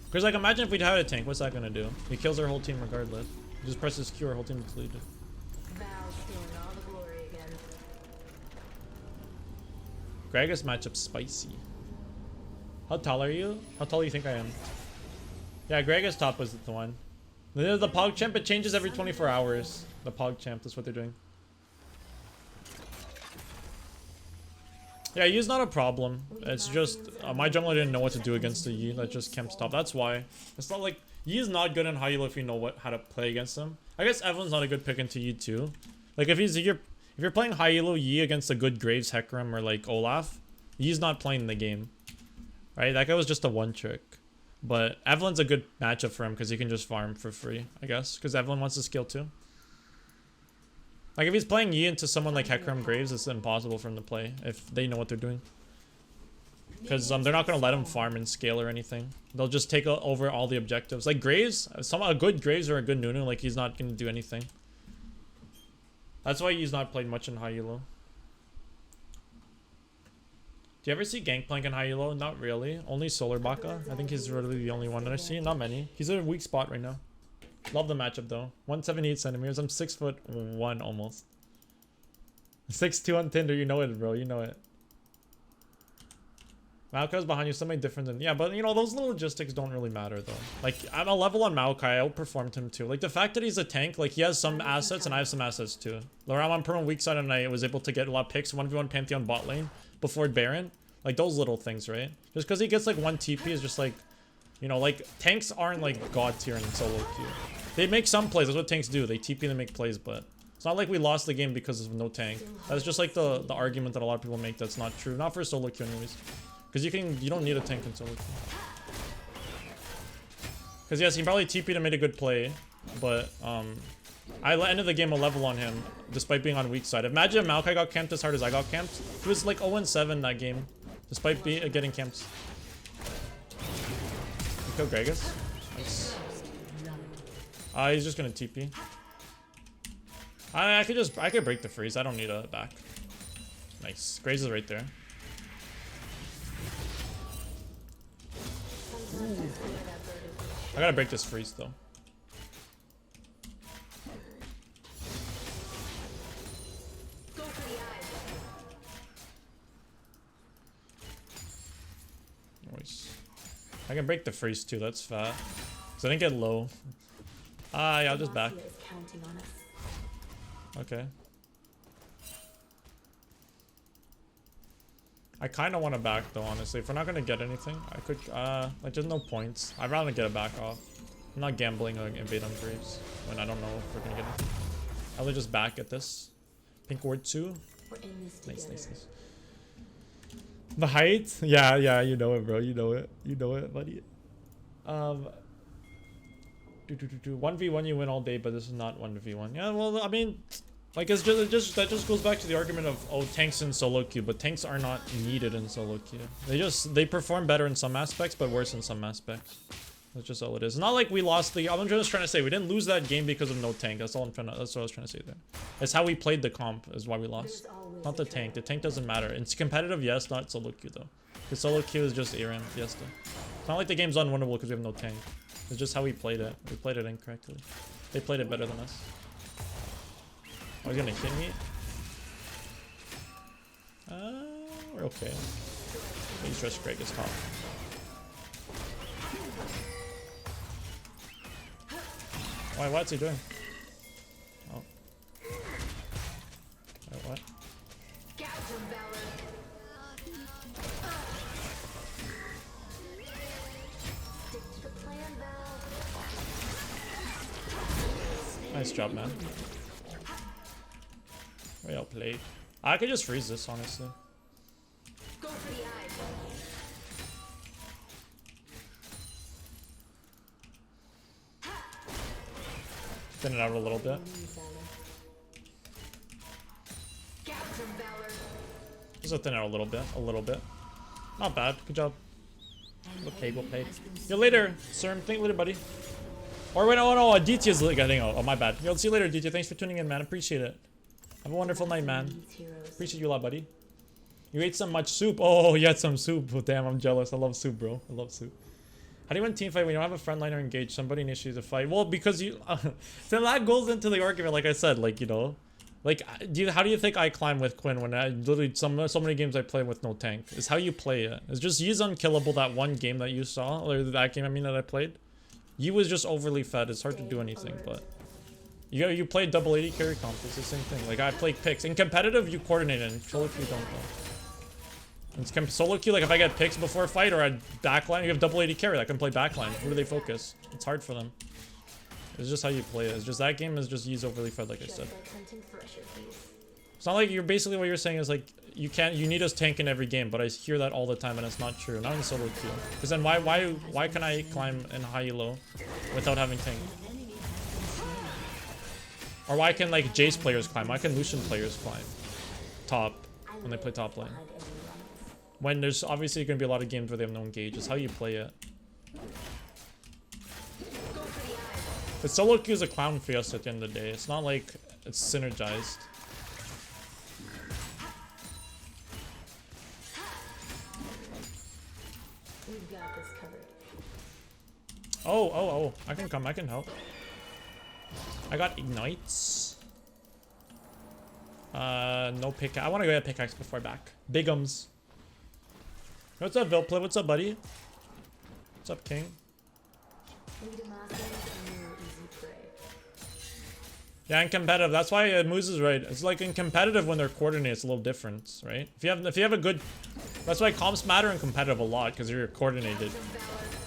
Because like imagine if we'd had a tank, what's that gonna do? He kills our whole team regardless. He just presses Q, our whole team is deleted. Gragas matchup spicy. How tall are you? How tall do you think I am? Yeah, Gragas top was the one. The PogChamp, it changes every 24 hours. The PogChamp, that's what they're doing. Yeah, Yi's not a problem. It's just my jungler didn't know what to do against the Yi that just camps top. That's why. It's not like Yi is not good in high elo if you know how to play against him. I guess Evelyn's not a good pick into Yi too. Like if you're playing high elo Yi against a good Graves, Hecarim, or like Olaf, Yi's not playing the game. Right? That guy was just a one trick. But Evelyn's a good matchup for him because he can just farm for free, I guess. Because Evelyn wants to skill too. Like if he's playing Yi into someone like Hecarim Graves, it's impossible for him to play if they know what they're doing. Because they're not going to let him farm and scale or anything. They'll just take over all the objectives. Like Graves, a good Graves or a good Nunu, like he's not going to do anything. That's why he's not played much in high elo. Do you ever see Gangplank in high elo? Not really. Only Solar Baka. I think he's really the only one that I see. Not many. He's in a weak spot right now. Love the matchup though. 178 centimeters. I'm 6'1" almost. 6'2" on Tinder. You know it, bro. You know it. Maokai's behind you. Something different than but you know those little logistics don't really matter though. Like I'm a level on Maokai. I outperformed him too. Like the fact that he's a tank, like he has some assets and I have some assets too. I'm on perma weak side and I was able to get a lot of picks. 1v1 Pantheon bot lane before Baron. Like those little things, right? Just because he gets like 1 TP is just like, you know, like tanks aren't like god tier in solo queue. They make some plays. That's what tanks do. They TP and make plays, but it's not like we lost the game because of no tank. That's just like the argument that a lot of people make that's not true. Not for solo queue anyways. Because you don't need a tank in solo queue. Because yes, he probably TP'd and made a good play, but I ended the game a level on him despite being on weak side. Imagine if Maokai got camped as hard as I got camped. He was like 0-7 that game, despite getting camped. You kill Gragas. Nice. He's just gonna TP. I could break the freeze. I don't need a back. Nice. Graves is right there. Ooh. I gotta break this freeze though. Nice. I can break the freeze too. That's fat. Cause I didn't get low. Yeah, I'll just back. Okay. I kind of want to back though, honestly. If we're not gonna get anything, I could like there's no points. I'd rather get a back off. I'm not gambling or invade on Graves when I don't know if we're gonna get anything. I'll just back at this. Pink ward 2. Nice. The height? Yeah, you know it, bro. You know it, buddy. 1v1 you win all day, but this is not 1v1. Yeah, well, I mean, like that just goes back to the argument of tanks in solo queue, but tanks are not needed in solo queue. They perform better in some aspects, but worse in some aspects. That's just all it is. It's not like we lost the. I'm just trying to say we didn't lose that game because of no tank. That's all I'm trying to. That's what I was trying to say there. It's how we played the comp is why we lost. Not the tank. The tank doesn't matter. It's competitive, yes. Not solo queue though. The solo queue is just Aram Fiesta. It's not like the game's unwinnable because we have no tank. It's just how we played it. We played it incorrectly. They played it better than us. Oh, he's gonna hit me. We're okay. He's just Greg is top. Why? What's he doing? Oh. Wait, what? Nice job, man. Well played. I could just freeze this, honestly. Go for the eye. Thin it out a little bit. Just thin it out a little bit. Not bad. Good job. Well played. See you later, sir. Think later, buddy. Or wait, no, Aditya's getting. Oh, my bad. Yo, see you later, Aditya. Thanks for tuning in, man. Appreciate it. Have a wonderful night, man. Appreciate you a lot, buddy. You ate some much soup. Oh, you had some soup. Oh, damn, I'm jealous. I love soup, bro. I love soup. How do you win team fight when you don't have a frontliner engaged? Somebody initiates a fight. Well, because you... so that goes into the argument, like I said, like, you know... Like, how do you think I climb with Quinn when I literally... So many games I play with no tank? It's how you play it. It's just Yi's unkillable that one game that you saw. Or that game, I mean, that I played. Yi was just overly fed. It's hard to do anything, but... You play double 80 carry comp. It's the same thing. Like, I play picks. In competitive, you coordinate it. In solo queue, you don't though. In solo queue, like if I get picks before a fight or I backline, you have double 80 carry that can play backline. Who do they focus? It's hard for them. It's just how you play it. It's just that game is just Yi's overly fed, like I said. It's not like you're basically what you're saying is like you need us tank in every game, but I hear that all the time and it's not true. Not in solo queue. Because then why can I climb in high elo without having tank? Or why can like Jace players climb? Why can Lucian players climb top when they play top lane? When there's obviously going to be a lot of games where they have no engage. It's how you play it. But solo queue is a clown fiesta at the end of the day. It's not like it's synergized. We've got this covered. Oh. I can come. I can help. I got ignites. No pick. I want to go get pickaxe before back. Bigums. What's up, Vilplay? What's up, buddy? What's up, King? Yeah, in competitive. That's why Moose is right. It's like in competitive when they're coordinated, it's a little different, right? If you have a good, that's why comps matter in competitive a lot because you're coordinated.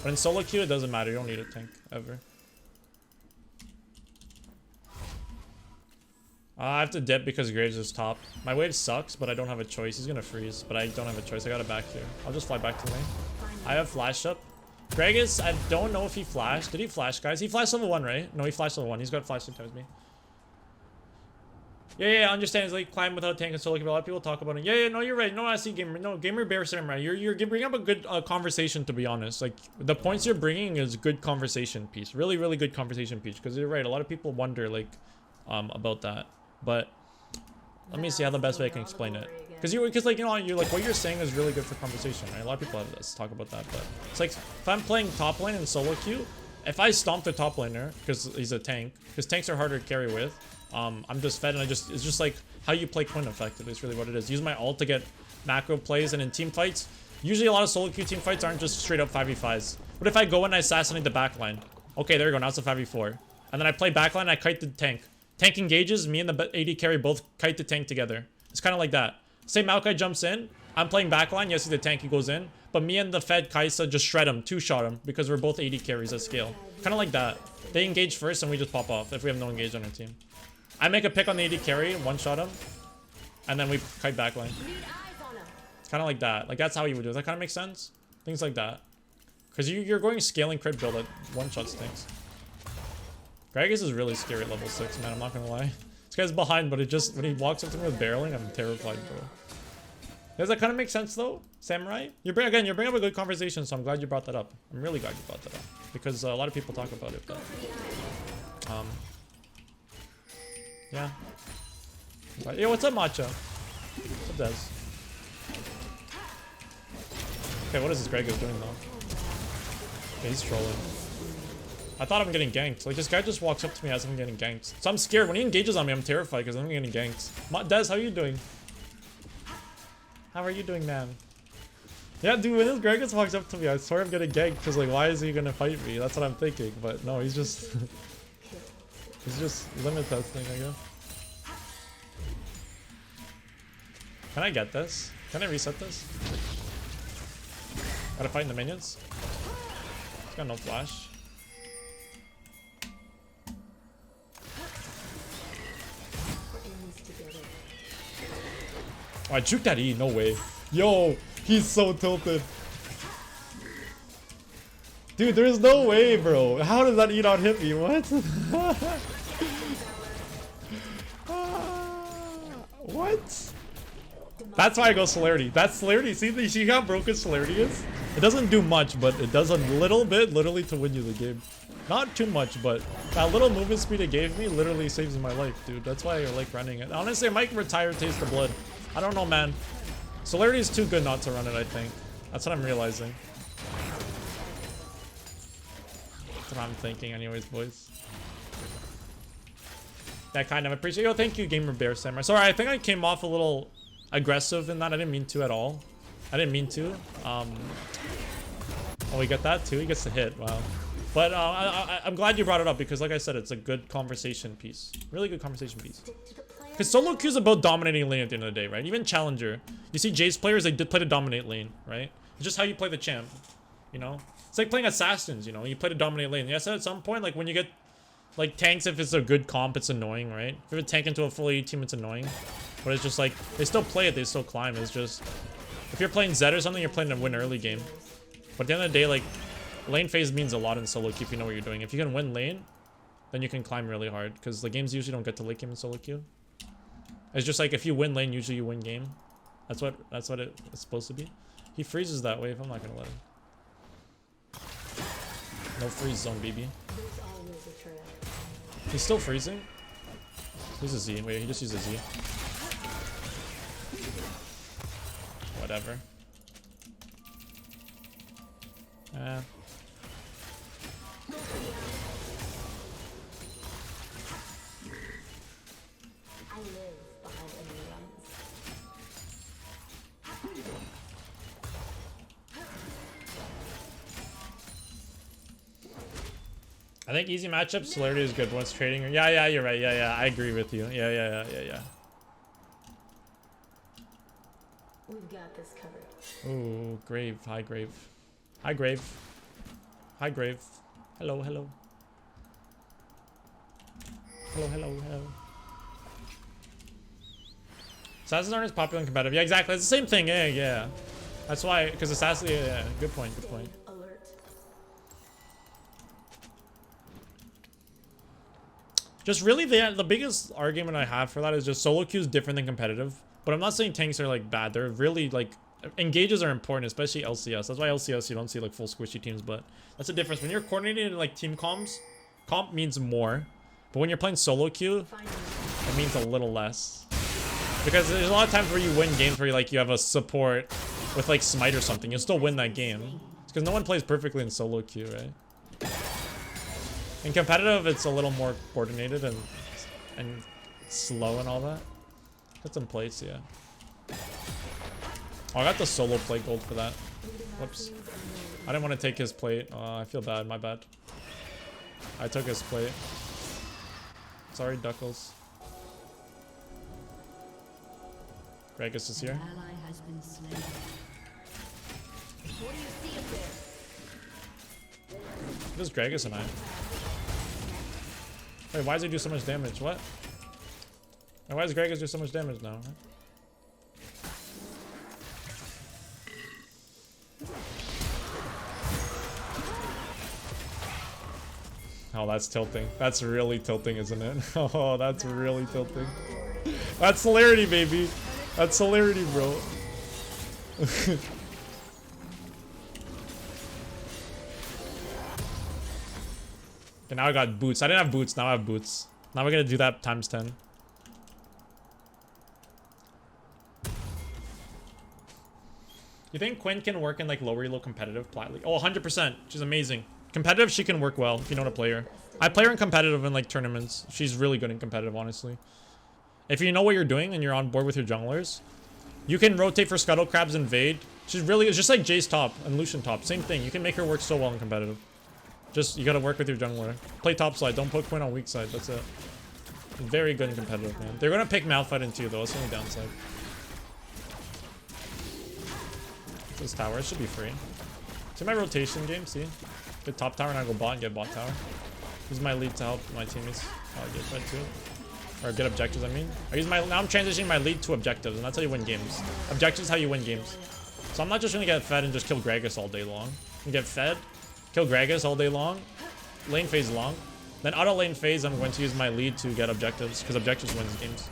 But in solo queue, it doesn't matter. You don't need a tank ever. I have to dip because Graves is top. My wave sucks, but I don't have a choice. He's gonna freeze, but I don't have a choice. I got it back here. I'll just fly back to lane. I have flash up. Greg is, I don't know if he flashed. Did he flash, guys? He flashed level 1, right? No, he flashed level 1. He's got flash 6 times me. Yeah, I understand. It's like climb without tank and solo queue. A lot of people talk about it. Yeah, no, you're right. No, I see gamer. No, gamer bear said I'm right. You're bringing up a good conversation, to be honest. Like the points you're bringing is a good conversation piece. Really, really good conversation piece. Because you're right. A lot of people wonder like about that. But let me see how the best way I can explain it. Because like, you know, you're like, what you're saying is really good for conversation, right? A lot of people have this talk about that, but it's like if I'm playing top lane in solo queue, if I stomp the top laner because he's a tank, because tanks are harder to carry with, I'm just fed and it's just like how you play Quinn effectively. It's really what it is. Use my ult to get macro plays, and in team fights, usually a lot of solo queue team fights aren't just straight up 5v5s. But if I go and I assassinate the backline, okay, there we go. Now it's a 5v4, and then I play backline, I kite the tank. Tank engages, me and the AD carry both kite the tank together. It's kind of like that. Say Maokai jumps in, I'm playing backline, yes, he's the tank, he goes in. But me and the Fed Kaisa just shred him, two-shot him, because we're both AD carries at scale. Kind of like that. They engage first and we just pop off if we have no engage on our team. I make a pick on the AD carry, one-shot him, and then we kite backline. Kind of like that. Like, that's how you would do it. That kind of makes sense? Things like that. Because you're going scaling crit build at one-shots things. Gragas is really scary at level 6, man. I'm not gonna lie. This guy's behind, but it just when he walks up to me with barreling, I'm terrified, bro. Does that kind of make sense though, Samurai? You bring up a good conversation, so I'm glad you brought that up. I'm really glad you brought that up because a lot of people talk about it, but yeah. But, yo, what's up, Matcha? What's up, Dez? Okay, what is this Gragas doing though? Okay, he's trolling. I thought I'm getting ganked. Like, this guy just walks up to me as I'm getting ganked. So I'm scared. When he engages on me, I'm terrified because I'm getting ganked. Dez, how are you doing? How are you doing, man? Yeah, dude, when this Gragas walks up to me, I swear I'm getting ganked because, like, why is he going to fight me? That's what I'm thinking. But no, he's just... he's just limit testing, I guess. Can I get this? Can I reset this? Gotta fight in the minions. He's got no flash. Oh, I juked that E, no way. Yo, he's so tilted. Dude, there's no way, bro. How did that E not hit me? What? What? That's why I go celerity. That's celerity. See how broken celerity is? It doesn't do much, but it does a little bit, literally, to win you the game. Not too much, but that little movement speed it gave me literally saves my life, dude. That's why I like running it. Honestly, I might retire Taste the Blood. I don't know, man. Celerity is too good not to run it, I think. That's what I'm realizing. what I'm thinking anyways, boys. That kind of appreciate. Yo, thank you, Gamer Bear Samurai. Sorry, I think I came off a little aggressive in that. I didn't mean to at all. I didn't mean to. Oh, we got that too. He gets the hit. Wow. But I'm glad you brought it up because, like I said, it's a good conversation piece. Really good conversation piece. Because solo queue is about dominating lane at the end of the day, right? Even challenger. You see Jay's players, they did play to dominate lane, right? It's just how you play the champ, you know? It's like playing assassins, you know? You play to dominate lane. Yes, at some point, like when you get like tanks, if it's a good comp, it's annoying, right? If you have a tank into a full AD team, it's annoying. But it's just like, they still play it, they still climb. It's just, if you're playing Zed or something, you're playing to win early game. But at the end of the day, like, lane phase means a lot in solo queue if you know what you're doing. If you can win lane, then you can climb really hard. Because the games usually don't get to late game in solo queue. It's just like if you win lane, usually you win game. That's what it's supposed to be. He freezes that wave. I'm not gonna let him. No freeze zone, baby. He's still freezing. He's a Z. Wait, he just used a Z. Whatever. I live behind enemy lines. I think easy matchup, celerity is good once trading. Yeah, you're right. Yeah, I agree with you. Yeah. We've got this covered. Ooh, grave, high grave. High grave. High grave. Hello. Hello. Assassins aren't as popular and competitive. Yeah, exactly. It's the same thing. Yeah. That's why, because Assassin, yeah. Good point. Alert. Just really, the biggest argument I have for that is just solo queue is different than competitive. But I'm not saying tanks are like bad. They're really like, engages are important, especially LCS. That's why LCS you don't see like full squishy teams, but that's the difference. When you're coordinated in like team comps, comp means more. But when you're playing solo queue, it means a little less. Because there's a lot of times where you win games where you have a support with like smite or something. You'll still win that game. It's because no one plays perfectly in solo queue, right? In competitive, it's a little more coordinated and slow and all that. Put some plates, yeah. Oh, I got the solo plate gold for that. Whoops. I didn't want to take his plate. I feel bad. My bad. I took his plate. Sorry, Duckles. Gragas is here. What is Gragas and I? Wait, why does he do so much damage? What? And why does Gragas do so much damage now? Oh, that's tilting. That's really tilting, isn't it? Oh, that's really tilting. That's celerity, baby. That's celerity, bro. Okay, now I got boots. I didn't have boots. Now I have boots. Now we're gonna do that times 10. You think Quinn can work in like lower elo competitive plat league? Oh, 100%. She's amazing. Competitive, she can work well if you know how to play her. I play her in competitive in like tournaments. She's really good in competitive, honestly. If you know what you're doing and you're on board with your junglers, you can rotate for Scuttle Crabs, invade. She's really, it's just like Jay's top and Lucian top. Same thing. You can make her work so well in competitive. Just, you gotta work with your jungler. Play top side. Don't put Quinn on weak side. That's it. Very good in competitive, man. They're gonna pick Malphite in too, though. That's the only downside. This tower, it should be free. See my rotation game, see? Get top tower and I go bot and get bot tower. Use my lead to help my teammates get fed too. Or get objectives, I mean. Now I'm transitioning my lead to objectives, and that's how you win games. Objectives is how you win games. So I'm not just gonna get fed and just kill Gragas all day long. I'm gonna get fed, kill Gragas all day long, lane phase long. Then out of lane phase, I'm going to use my lead to get objectives, because objectives wins games.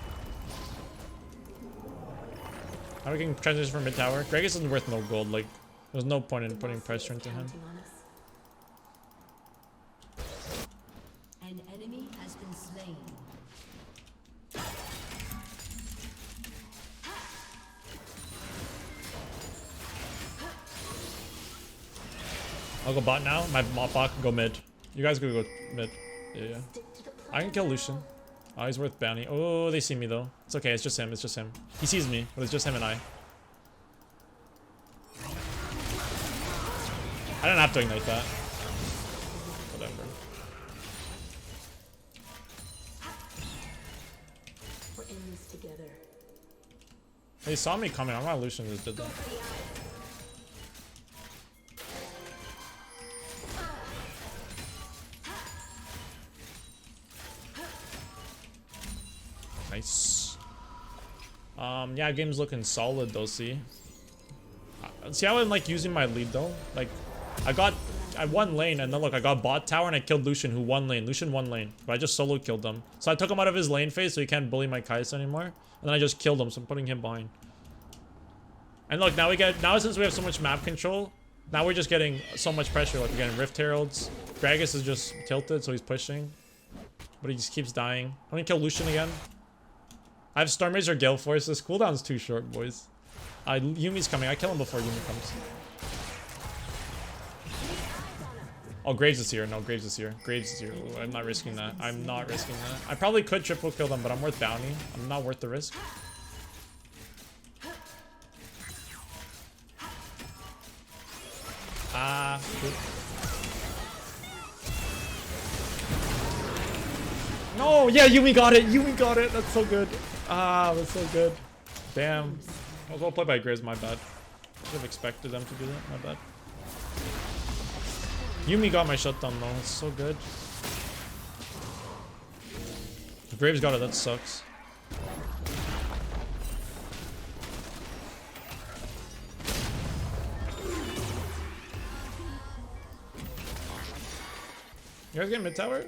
Now we can transition from mid tower. Gragas isn't worth no gold, like, there's no point in putting pressure into him. An enemy has been slain. I'll go bot now. My bot can go mid. You guys gotta go mid. Yeah, yeah. I can kill Lucian. Oh, he's worth bounty. Oh, they see me though. It's okay, it's just him, it's just him. He sees me, but it's just him and I. I didn't have to ignite that. Whatever. We're in this together. He saw me coming. I'm not Lucian just did that. Nice. Yeah, game's looking solid though, see? See how I'm like using my lead though? Like, I won lane and then look, I got bot tower and I killed Lucian who won lane. Lucian won lane, but I just solo killed them. So I took him out of his lane phase so he can't bully my Kai'Sa anymore. And then I just killed him, so I'm putting him behind. And look, now since we have so much map control, now we're just getting so much pressure. Like we're getting Rift Heralds. Gragas is just tilted, so he's pushing. But he just keeps dying. I'm gonna kill Lucian again. I have Storm Razor Gale Force. This cooldown's too short, boys. Yumi's coming. I kill him before Yumi comes. Oh, Graves is here. No, Graves is here. Graves is here. Ooh, I'm not risking that. I'm not risking that. I probably could triple kill them, but I'm worth bounty. I'm not worth the risk. Shoot. No, yeah, Yumi got it. Yumi got it. That's so good. That's so good. Damn. I was well played by Grizz, my bad. Should have expected them to do that, my bad. Yumi got my shutdown though, it's so good. Graves got it, that sucks. You guys get mid tower?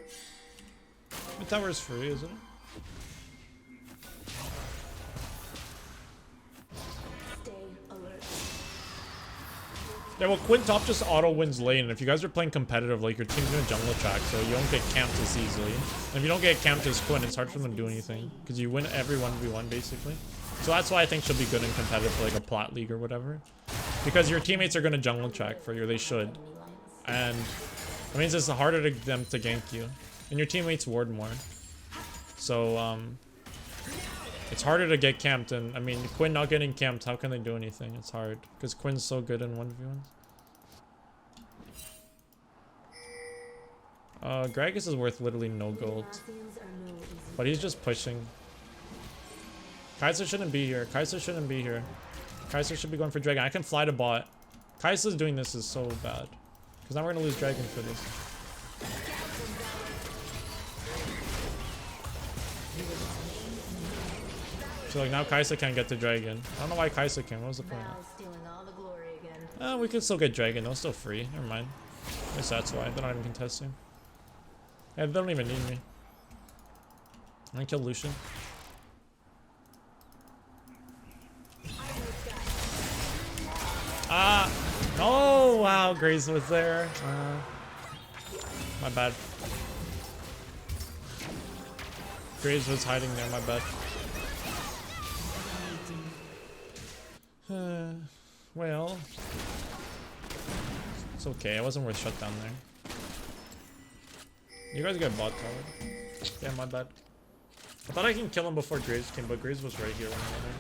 Mid tower is free, isn't it? Yeah, well, Quinn top just auto wins lane, and if you guys are playing competitive, like, your team's gonna jungle track, so you don't get camped as easily. And if you don't get camped as Quinn, it's hard for them to do anything, because you win every 1v1, basically. So that's why I think she'll be good in competitive for, like, a plat league or whatever. Because your teammates are gonna jungle track for you, they should. And it means it's harder to them to gank you. And your teammates ward more. So, it's harder to get camped, and I mean, Quinn not getting camped, how can they do anything? It's hard, because Quinn's so good in 1v1s. Gragas is worth literally no gold. But he's just pushing. Kai'Sa shouldn't be here. Kai'Sa shouldn't be here. Kai'Sa should be going for Dragon. I can fly to bot. Kai'Sa's doing this is so bad. Because now we're gonna lose Dragon for this. So like now Kai'Sa can't get the Dragon. I don't know why Kai'Sa can. What was the point? We can still get Dragon. They're still free. Never mind. I guess that's why. They're not even contesting. Yeah, they don't even need me. I'm gonna kill Lucian. Oh wow, Grace was there. My bad. Grace was hiding there, my bad. Well, it's okay. I wasn't worth shut down there. You guys get bot tower. Yeah, my bad. I thought I can kill him before Graves came, but Graves was right here when I went there.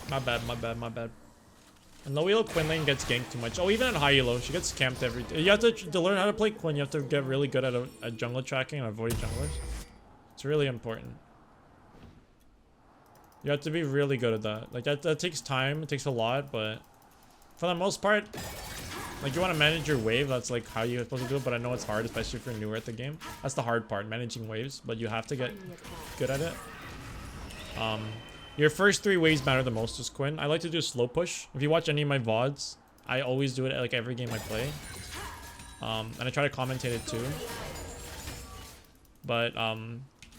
My bad, my bad, my bad. And low elo Quinn lane gets ganked too much. Oh, even at high elo, she gets camped every. You have to learn how to play Quinn. You have to get really good at jungle tracking and avoid junglers. It's really important. You have to be really good at that. Like that takes time. It takes a lot, but for the most part, like you want to manage your wave. That's like how you're supposed to do it. But I know it's hard, especially if you're newer at the game. That's the hard part, managing waves. But you have to get good at it. Your first 3 waves matter the most as Quinn. I like to do slow push. If you watch any of my VODs, I always do it at like every game I play. And I try to commentate it too. But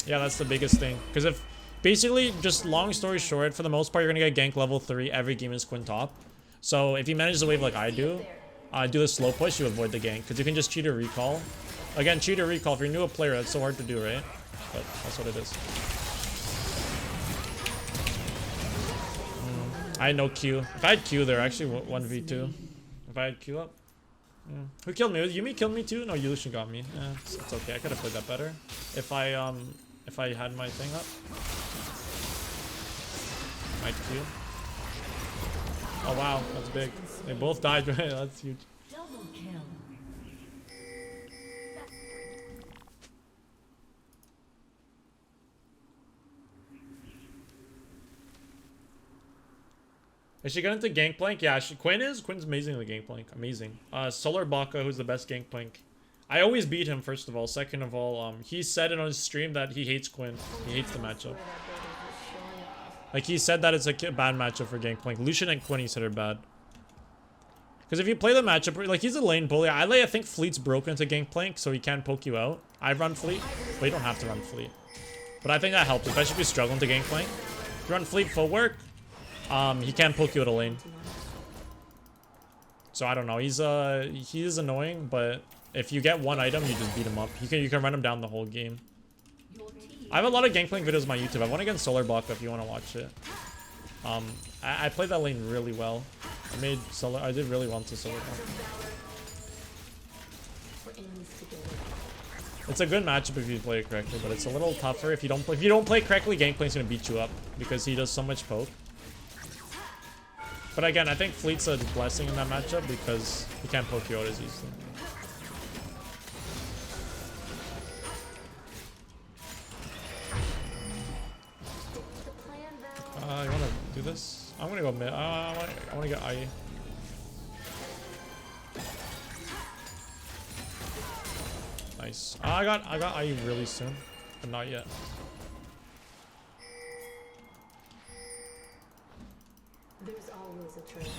yeah, that's the biggest thing. Because if basically, just long story short, for the most part, you're gonna get gank level 3 every game is Quinn top. So if you manage the wave like I do the slow push, you avoid the gank because you can just cheat a recall. Again, cheat a recall. If you're new a player, that's so hard to do, right? But that's what it is. I had no Q. If I had Q, they're actually 1v2. If I had Q up. Yeah. Who killed me? Yumi killed me too? No, Yulushin got me. Yeah, it's okay. I could have played that better. If I had my thing up. My Q. Oh wow, that's big. They both died, right? That's huge. Double kill. Is she going into Gangplank? Yeah, Quinn is. Quinn's amazing in the Gangplank. Amazing. Solar Baka, who's the best Gangplank. I always beat him, first of all. Second of all, he said it on his stream that he hates Quinn. He hates the matchup. Like, he said that it's a bad matchup for Gangplank. Lucian and Quinn, he said are bad. Because if you play the matchup, like, he's a lane bully. I think Fleet's broken into Gangplank, so he can't poke you out. I run Fleet, but you don't have to run Fleet. But I think that helps, especially if you're struggling to Gangplank. If you run Fleet footwork, he can't poke you out of lane. So I don't know. He is annoying, but if you get one item, you just beat him up. You can run him down the whole game. I have a lot of Gangplank videos on my YouTube. I have one against Solar Baka if you want to watch it. I played that lane really well. I did really well to Solar Baka. It's a good matchup if you play it correctly, but it's a little tougher if you don't play correctly. Gangplank's gonna beat you up because he does so much poke. But again, I think Fleet's a blessing in that matchup because he can't poke you out as easily. You wanna do this? I'm gonna go mid. I wanna get IE. Nice. I got IE really soon, but not yet. There's always a trail.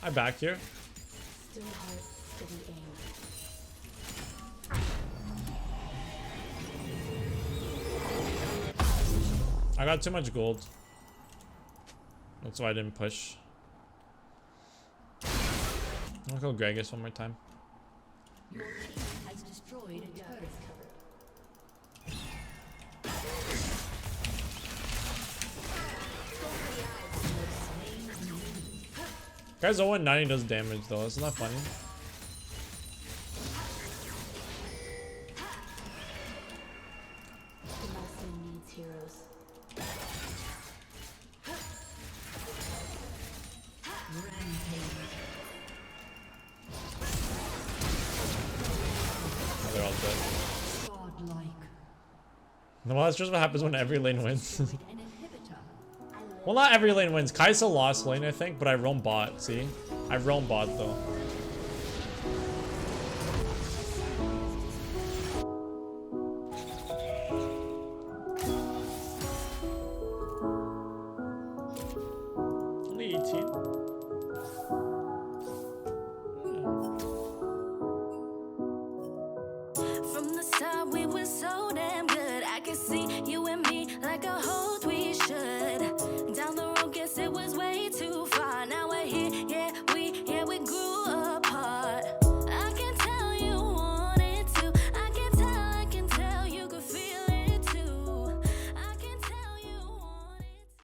I'm back here. Still heart, steady aim. I got too much gold. That's why I didn't push. I'll kill Gragas one more time. Your team has destroyed a turret. Guy's 0-90 does damage though. Isn't that funny? The lesson needs heroes. Oh, they're all dead. Godlike. No, well, that's just what happens when every lane wins. An inhibitor. Well, not every lane wins. Kaisa lost lane, I think, but I roam bot, see? I roam bot, though.